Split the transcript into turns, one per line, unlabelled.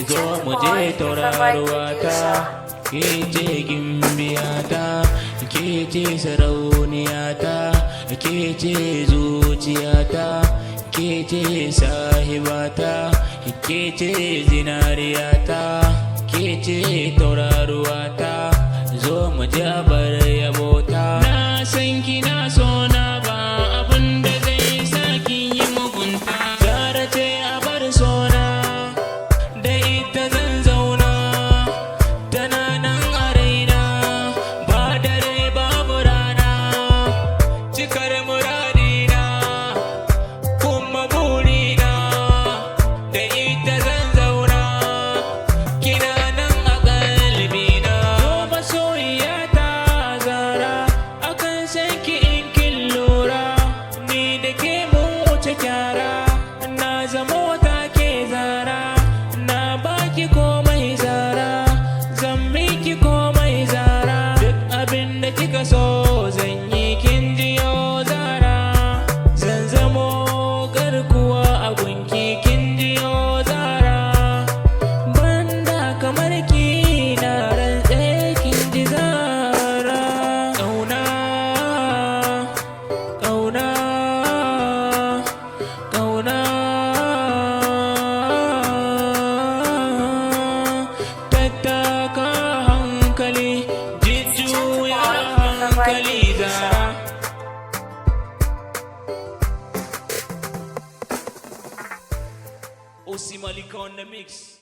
zo mu je tauraruwata, ke ce gimbiyata, ke ce sarauniyata, ke ce zuciyata, ke ce sahibata, ke ce zinariyata, ke ce tauraruwata, zo mu je bar yabota. Na san kina so na ba abin da zai sa ki yi mugunta. Zara ce a bar sona, da ita zan zauna, tana nan a raina, ba dare babu rana, cikar muradina kuma burina, da ita zan zauna, kina nan a kalbina. Zo masoyiyata Zara, akan san ki in kin lura, ni da ke mun wuce kyara, na zama wata ke Zara, na baki komai Zara, zan miki komai Zara, duk abin da kika so zan yi kin jiyo Zara, zan zamo garkuwa a gunki kin jiyo Zara, banda kamar ki na rantse kin ji Zara. Ƙauna, ƙauna, ƙauna, tattaka hankali, jujjuya hankali Zara. Osi Malika on the mix.